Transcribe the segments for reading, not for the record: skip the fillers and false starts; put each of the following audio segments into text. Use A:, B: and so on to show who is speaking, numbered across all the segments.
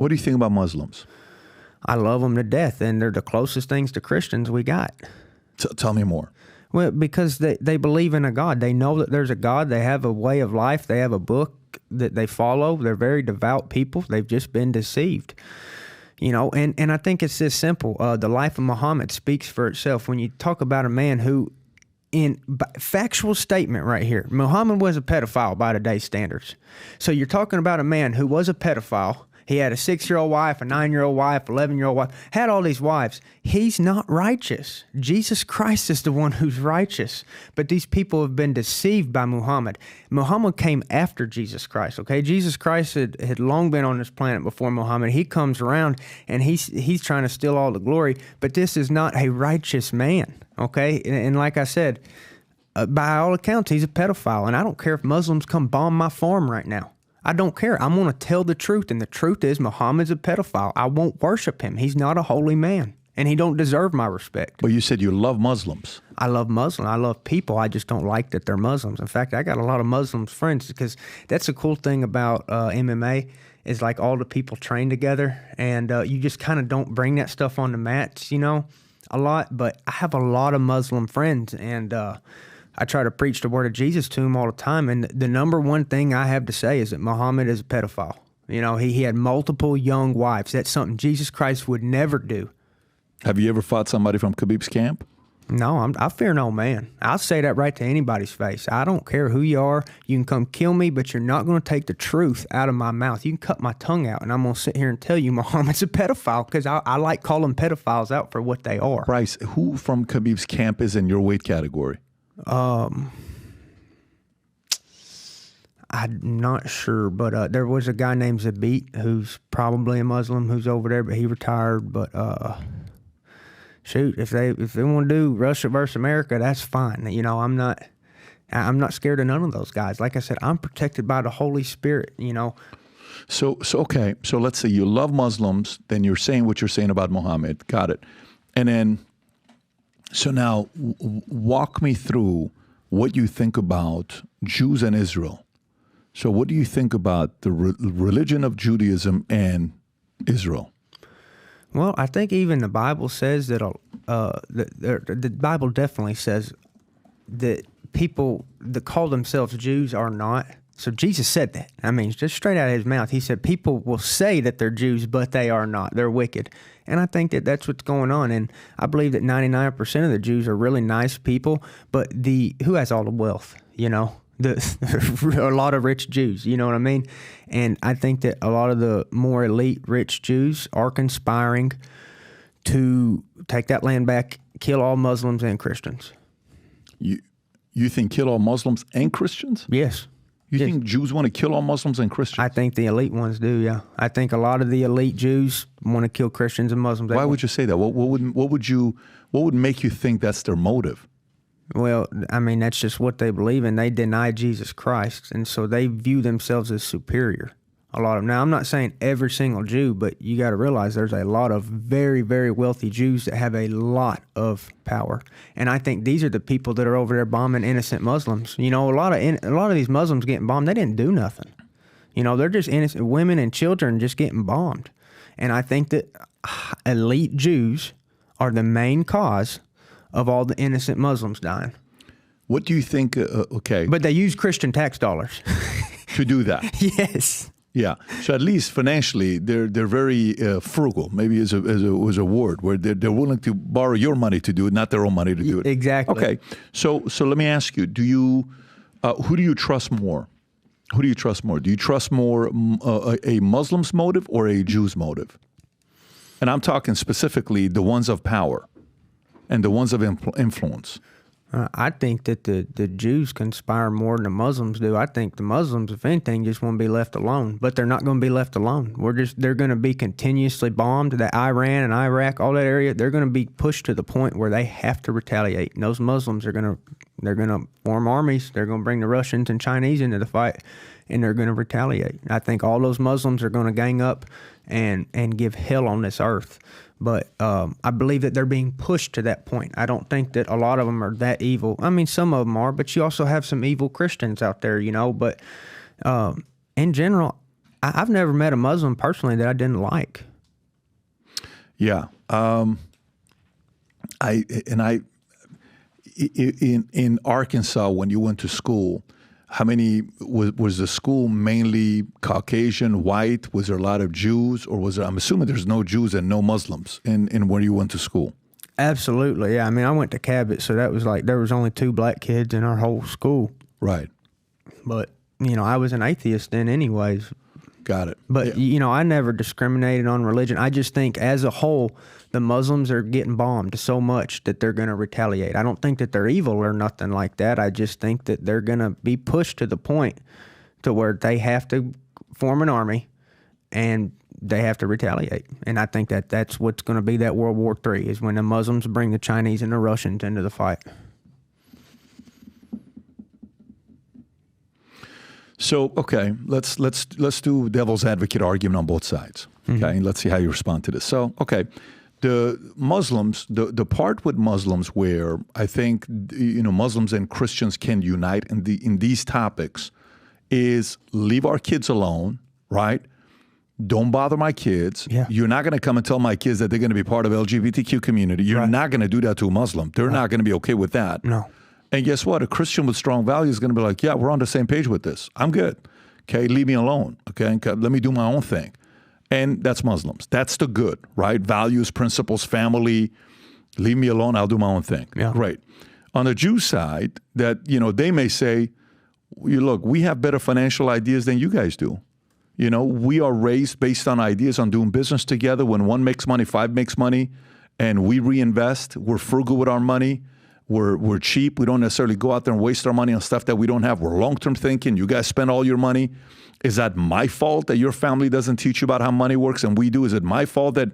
A: What do you think about Muslims?
B: I love them to death, and they're the closest things to Christians we got.
A: Tell me more.
B: Well, because they believe in a God. They know that there's a God. They have a way of life. They have a book that they follow. They're very devout people. They've just been deceived. And I think it's this simple. The life of Muhammad speaks for itself. When you talk about a man who, in factual statement right here, Muhammad was a pedophile by today's standards. So you're talking about a man who was a pedophile. He had a 6-year-old wife, a 9-year-old wife, 11-year-old wife, had all these wives. He's not righteous. Jesus Christ is the one who's righteous. But these people have been deceived by Muhammad. Muhammad came after Jesus Christ, okay? Jesus Christ had long been on this planet before Muhammad. He comes around and he's trying to steal all the glory. But this is not a righteous man, okay? And like I said, by all accounts, he's a pedophile. And I don't care if Muslims come bomb my farm right now. I don't care. I'm going to tell the truth, and the truth is Muhammad's a pedophile. I won't worship him. He's not a holy man, and he don't deserve my respect.
A: But you said you love Muslims.
B: I love Muslims. I love people. I just don't like that they're Muslims. In fact, I got a lot of Muslim friends because that's the cool thing about MMA is like all the people train together, and you just kind of don't bring that stuff on the mats, a lot. But I have a lot of Muslim friends, and I try to preach the word of Jesus to him all the time. And the number one thing I have to say is that Muhammad is a pedophile. He had multiple young wives. That's something Jesus Christ would never do.
A: Have you ever fought somebody from Khabib's camp?
B: No, I fear no man. I'll say that right to anybody's face. I don't care who you are. You can come kill me, but you're not going to take the truth out of my mouth. You can cut my tongue out, and I'm going to sit here and tell you Muhammad's a pedophile because I like calling pedophiles out for what they are.
A: Bryce, who from Khabib's camp is in your weight category?
B: I'm not sure, but there was a guy named Zabit who's probably a Muslim who's over there, but he retired. But shoot, if they want to do Russia versus America, that's fine. I'm not scared of none of those guys. Like I said, I'm protected by the Holy Spirit.
A: So okay. So let's say you love Muslims, then you're saying what you're saying about Muhammad. Got it. And then. So now, walk me through what you think about Jews and Israel. So what do you think about the religion of Judaism and Israel?
B: Well, I think even the Bible says that the Bible definitely says that people that call themselves Jews are not. So Jesus said that. I mean, just straight out of his mouth. He said people will say that they're Jews, but they are not. They're wicked. And I think that that's what's going on. And I believe that 99% of the Jews are really nice people, but who has all the wealth, a lot of rich Jews, you know what I mean? And I think that a lot of the more elite rich Jews are conspiring to take that land back, kill all Muslims and Christians.
A: You think kill all Muslims and Christians?
B: Yes.
A: You think Jews want to kill all Muslims and Christians?
B: I think the elite ones do, yeah. I think a lot of the elite Jews want to kill Christians and Muslims.
A: Why would you say that? What would make you think that's their motive?
B: Well, I mean, that's just what they believe in. They deny Jesus Christ, and so they view themselves as superior. A lot of them. Now, I'm not saying every single Jew, but you got to realize there's a lot of very, very wealthy Jews that have a lot of power, and I think these are the people that are over there bombing innocent Muslims. A lot of these Muslims getting bombed, they didn't do nothing. They're just innocent women and children just getting bombed, and I think that elite Jews are the main cause of all the innocent Muslims dying.
A: What do you think? Okay,
B: but they use Christian tax dollars
A: to do that.
B: Yes.
A: Yeah, so at least financially, they're very frugal. Maybe is a word where they're willing to borrow your money to do it, not their own money to do it.
B: Exactly.
A: Okay, so let me ask you: who do you trust more? Who do you trust more? Do you trust more a Muslim's motive or a Jew's motive? And I'm talking specifically the ones of power and the ones of influence.
B: I think that the Jews conspire more than the Muslims do. I think the Muslims, if anything, just want to be left alone. But they're not going to be left alone. They're going to be continuously bombed. That Iran and Iraq, all that area, they're going to be pushed to the point where they have to retaliate. And those Muslims they're going to form armies. They're going to bring the Russians and Chinese into the fight, and they're going to retaliate. I think all those Muslims are going to gang up and give hell on this earth. But I believe that they're being pushed to that point. I don't think that a lot of them are that evil. I mean, some of them are, but you also have some evil Christians out there, But in general, I've never met a Muslim personally that I didn't like.
A: Yeah. In Arkansas, when you went to school, how many was the school mainly Caucasian, white? Was there a lot of Jews, or was there, I'm assuming there's no Jews and no Muslims in where you went to school?
B: Absolutely, yeah. I mean, I went to Cabot, so that was like there was only 2 black kids in our whole school.
A: Right.
B: But I was an atheist then, anyways.
A: Got it.
B: But I never discriminated on religion. I just think, as a whole, the Muslims are getting bombed so much that they're going to retaliate. I don't think that they're evil or nothing like that. I just think that they're going to be pushed to the point to where they have to form an army and they have to retaliate. And I think that that's what's going to be that World War III, is when the Muslims bring the Chinese and the Russians into the fight.
A: So, okay, let's do devil's advocate argument on both sides. Okay, and let's see how you respond to this. So, okay, the Muslims, the part with Muslims where I think Muslims and Christians can unite in these topics is leave our kids alone, right? Don't bother my kids.
B: Yeah.
A: You're not going to come and tell my kids that they're going to be part of LGBTQ community. You're not going to do that to a Muslim. They're not going to be okay with that.
B: No.
A: And guess what? A Christian with strong values is going to be like, yeah, we're on the same page with this. I'm good. Okay, leave me alone. Okay, let me do my own thing. And that's Muslims. That's the good, right? Values, principles, family. Leave me alone. I'll do my own thing.
B: Yeah.
A: Great. On the Jew side, that they may say, look, we have better financial ideas than you guys do. We are raised based on ideas on doing business together. When one makes money, 5 makes money, and we reinvest. We're frugal with our money. We're cheap. We don't necessarily go out there and waste our money on stuff that we don't have. We're long-term thinking. You guys spend all your money. Is that my fault that your family doesn't teach you about how money works and we do? Is it my fault that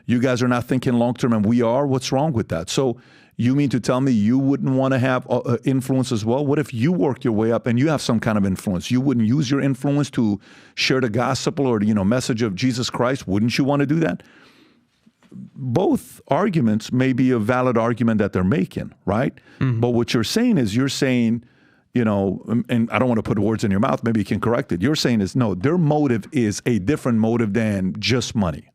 A: you guys are not thinking long-term and we are? What's wrong with that? So you mean to tell me you wouldn't want to have influence as well? What if you work your way up and you have some kind of influence? You wouldn't use your influence to share the gospel or message of Jesus Christ? Wouldn't you want to do that? Both arguments may be a valid argument that they're making, right? Mm-hmm. But what you're saying, and I don't want to put words in your mouth, maybe you can correct it. You're saying is, no, their motive is a different motive than just money.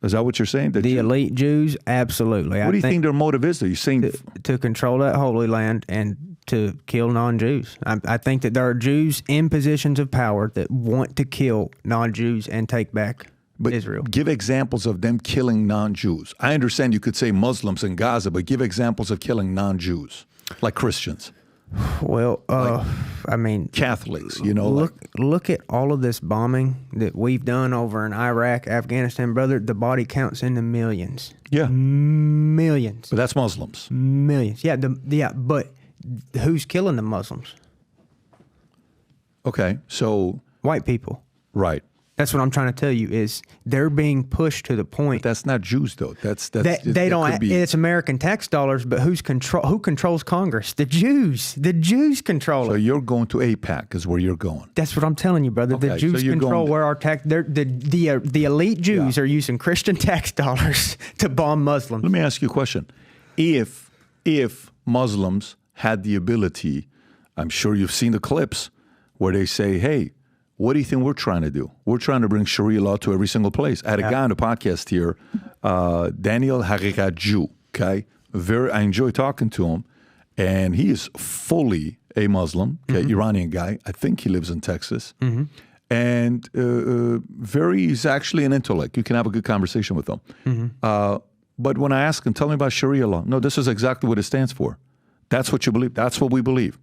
A: Is that what you're saying?
B: The elite Jews? Absolutely.
A: What do you think their motive is? Are you saying
B: to control that Holy Land and to kill non-Jews? I think that there are Jews in positions of power that want to kill non-Jews and take back Israel.
A: Give examples of them killing non-Jews. I understand you could say Muslims in Gaza, but give examples of killing non-Jews, like Christians.
B: Well, I mean,
A: Catholics,
B: look at all of this bombing that we've done over in Iraq, Afghanistan, brother. The body counts in the millions.
A: Yeah,
B: millions.
A: But that's Muslims.
B: Millions. Yeah, but who's killing the Muslims?
A: Okay, so
B: white people.
A: Right.
B: That's what I'm trying to tell you is they're being pushed to the point.
A: But that's not Jews, though.
B: They don't. It's American tax dollars, but who controls Congress? The Jews. The Jews control it.
A: So you're going to AIPAC is where you're going.
B: That's what I'm telling you, brother. Okay, the Jews control where our tax. The elite Jews are using Christian tax dollars to bomb Muslims.
A: Let me ask you a question. If Muslims had the ability, I'm sure you've seen the clips where they say, "Hey, what do you think we're trying to do? We're trying to bring Sharia law to every single place." I had a guy on the podcast here, Daniel Harikaju, okay? I enjoy talking to him, and he is fully a Muslim, okay, Iranian guy. I think he lives in Texas. Mm-hmm. And he's actually an intellect. You can have a good conversation with him. Mm-hmm. But when I ask him, tell me about Sharia law. No, this is exactly what it stands for. That's what you believe. That's what we believe.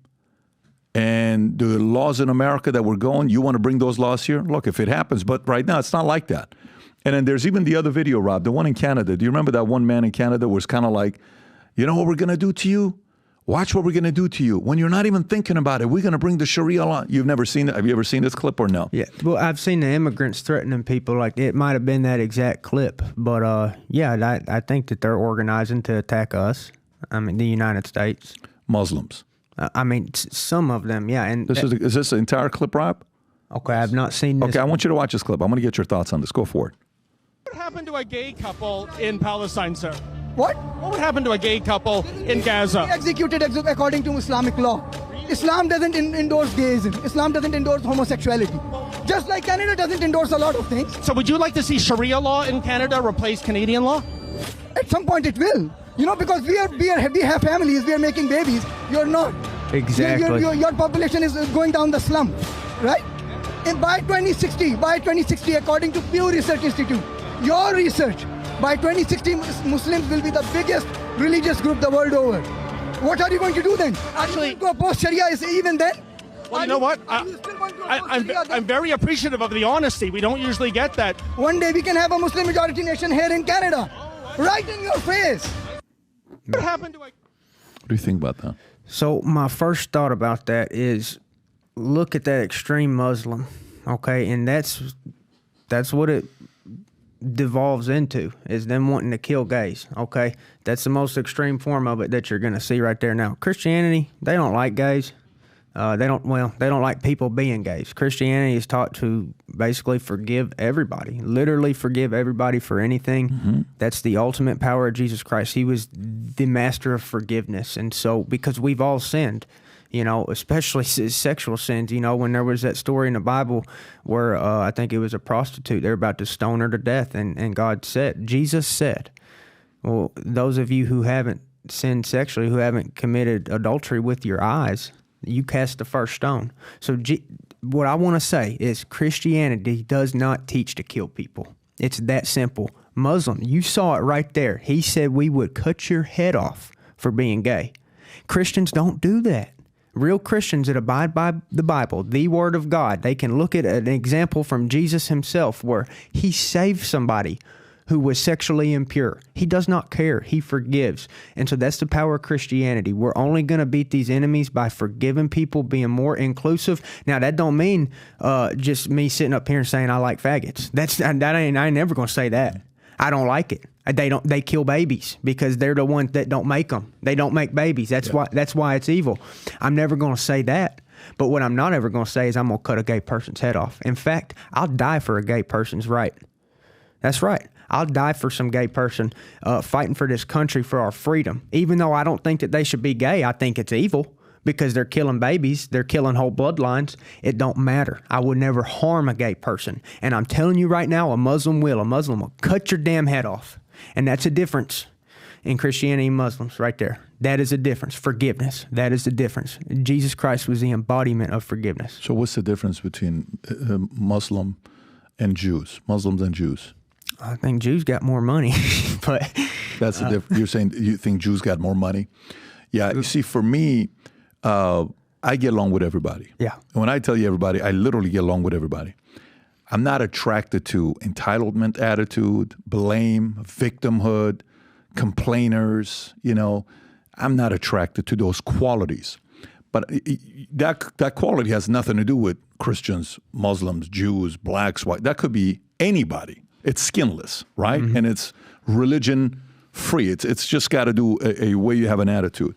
A: And the laws in America that we're going, you want to bring those laws here? Look, if it happens, but right now it's not like that. And then there's even the other video, Rob, the one in Canada. Do you remember that one man in Canada was kind of like, you know what we're going to do to you? Watch what we're going to do to you. When you're not even thinking about it, we're going to bring the Sharia law. You've never seen it? Have you ever seen this clip or no?
B: Yeah. Well, I've seen the immigrants threatening people. Like, it might have been that exact clip. But, I think that they're organizing to attack us. I mean, the United States.
A: Muslims.
B: Some of them, yeah. And
A: is this the entire clip, Rob?
B: Okay, I've not seen this.
A: Okay, I want you to watch this clip. I'm going to get your thoughts on this. Go for it.
C: What happened to a gay couple in Palestine, sir?
D: What?
C: What would happen to a gay couple in Gaza?
D: Executed according to Islamic law. Islam doesn't endorse gayism. Islam doesn't endorse homosexuality. Just like Canada doesn't endorse a lot of things.
C: So would you like to see Sharia law in Canada replace Canadian law?
D: At some point it will. You know, because we have families, we are making babies. You're not.
B: Exactly.
D: Your population is going down the slump, right? And by 2060, according to Pew Research Institute, your research, by 2060, Muslims will be the biggest religious group the world over. What are you going to do then?
C: Actually,
D: to oppose Sharia is even then?
C: Well, you know what? I'm very appreciative of the honesty. We don't usually get that.
D: One day we can have a Muslim majority nation here in Canada, right in your face.
C: What happened to
A: What do you think about that?
B: So my first thought about that is look at that extreme Muslim, okay? And that's what it devolves into, is them wanting to kill gays, okay? That's the most extreme form of it that you're going to see right there. Now, Christianity, they don't like gays. They don't like people being gays. Christianity is taught to basically forgive everybody, literally forgive everybody for anything. Mm-hmm. That's the ultimate power of Jesus Christ. He was the master of forgiveness. And so, because we've all sinned, you know, especially sexual sins, you know, when there was that story in the Bible where I think it was a prostitute, they're about to stone her to death. And Jesus said, well, those of you who haven't sinned sexually, who haven't committed adultery with your eyes, you cast the first stone. So what I want to say is Christianity does not teach to kill people. It's that simple. Muslim, you saw it right there. He said we would cut your head off for being gay. Christians don't do that. Real Christians that abide by the Bible, the Word of God, they can look at an example from Jesus himself where he saved somebody who was sexually impure. He does not care. He forgives. And so that's the power of Christianity. We're only going to beat these enemies by forgiving people, being more inclusive. Now, that don't mean just me sitting up here and saying I like faggots. I ain't never going to say that. I don't like it. They kill babies because they're the ones that don't make them. They don't make babies. That's why it's evil. I'm never going to say that. But what I'm not ever going to say is I'm going to cut a gay person's head off. In fact, I'll die for a gay person's right. That's right. I'll die for some gay person fighting for this country, for our freedom. Even though I don't think that they should be gay, I think it's evil because they're killing babies. They're killing whole bloodlines. It don't matter. I would never harm a gay person. And I'm telling you right now, a Muslim will cut your damn head off. And that's a difference in Christianity and Muslims right there. That is a difference. Forgiveness. That is the difference. Jesus Christ was the embodiment of forgiveness.
A: So what's the difference between Muslims and Jews?
B: I think Jews got more money, but
A: that's the difference. You're saying you think Jews got more money? Yeah. You see, for me, I get along with everybody.
B: Yeah.
A: And when I tell you everybody, I literally get along with everybody. I'm not attracted to entitlement attitude, blame, victimhood, complainers. You know, I'm not attracted to those qualities. But that quality has nothing to do with Christians, Muslims, Jews, blacks, white. That could be anybody. It's skinless, right? Mm-hmm. And it's religion free. It's just got to do a way you have an attitude.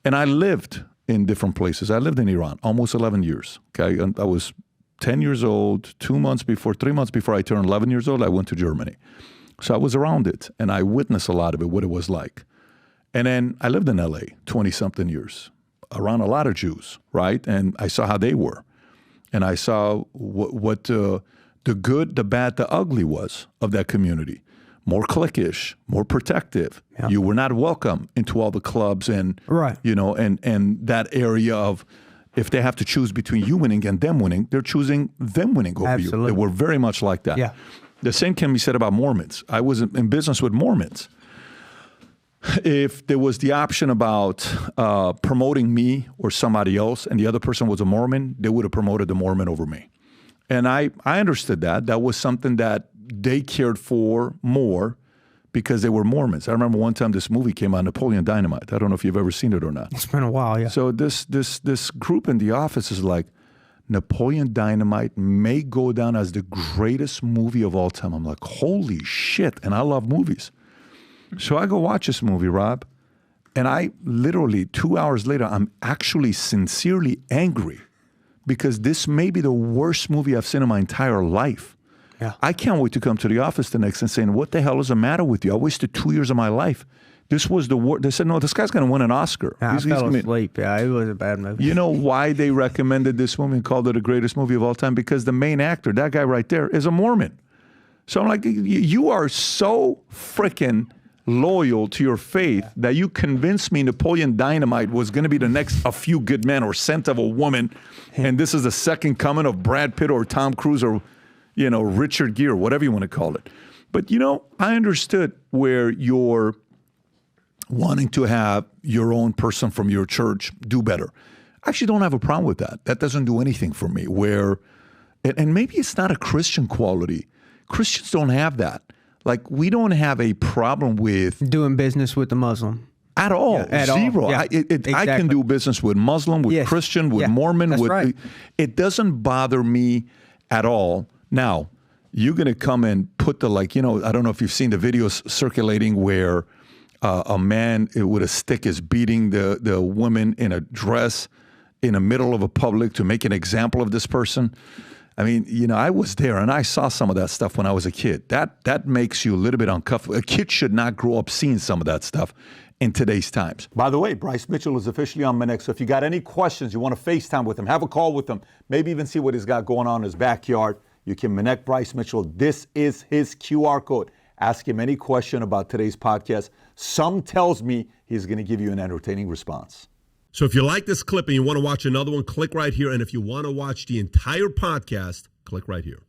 A: And I lived in different places. I lived in Iran almost 11 years. Okay, and I was 10 years old, 3 months before I turned 11 years old, I went to Germany. So I was around it, and I witnessed a lot of it, what it was like. And then I lived in LA 20-something years, around a lot of Jews, right? And I saw how they were. And I saw what the good, the bad, the ugly was of that community. More cliquish, more protective. Yeah. You were not welcome into all the clubs and,
B: right.
A: You know, and that area of if they have to choose between you winning and them winning, they're choosing them winning over
B: Absolutely.
A: you. They were very much like that.
B: Yeah.
A: The same can be said about Mormons. I was in business with Mormons. If there was the option about promoting me or somebody else and the other person was a Mormon, they would have promoted the Mormon over me. And I understood that. That was something that they cared for more because they were Mormons. I remember one time this movie came out, Napoleon Dynamite. I don't know if you've ever seen it or not.
B: It's been a while, yeah.
A: So this group in the office is like, Napoleon Dynamite may go down as the greatest movie of all time. I'm like, holy shit. And I love movies. So I go watch this movie, Rob, and I literally 2 hours later, I'm actually sincerely angry because this may be the worst movie I've seen in my entire life.
B: Yeah.
A: I can't wait to come to the office the next and saying, what the hell is the matter with you? I wasted 2 years of my life This was the war. They said, no, this guy's going to win an Oscar.
B: I fell asleep. Yeah, it was a bad movie.
A: You know why they recommended this movie and called it the greatest movie of all time? Because the main actor, that guy right there, is a Mormon. So I'm like, you are so freaking loyal to your faith that you convinced me Napoleon Dynamite was going to be the next A Few Good Men or Scent of a Woman, and this is the second coming of Brad Pitt or Tom Cruise or, you know, Richard Gere, whatever you want to call it. But, you know, I understood where you're wanting to have your own person from your church do better. I actually don't have a problem with that. That doesn't do anything for me. And maybe it's not a Christian quality. Christians don't have that. Like, we don't have a problem with
B: doing business with the Muslim.
A: At all.
B: At
A: Zero.
B: all. Yeah,
A: exactly. I can do business with Muslim, with Christian, with Mormon.
B: That's right.
A: It doesn't bother me at all. Now, you're going to come and put the, like, you know, I don't know if you've seen the videos circulating where a man with a stick is beating the woman in a dress in the middle of a public to make an example of this person. I mean, you know, I was there and I saw some of that stuff when I was a kid. That makes you a little bit uncomfortable. A kid should not grow up seeing some of that stuff in today's times. By the way, Bryce Mitchell is officially on my neck. So if you got any questions, you want to FaceTime with him, have a call with him, maybe even see what he's got going on in his backyard, you can connect Bryce Mitchell. This is his QR code. Ask him any question about today's podcast. Some tells me he's going to give you an entertaining response.
E: So if you like this clip and you want to watch another one, click right here. And if you want to watch the entire podcast, click right here.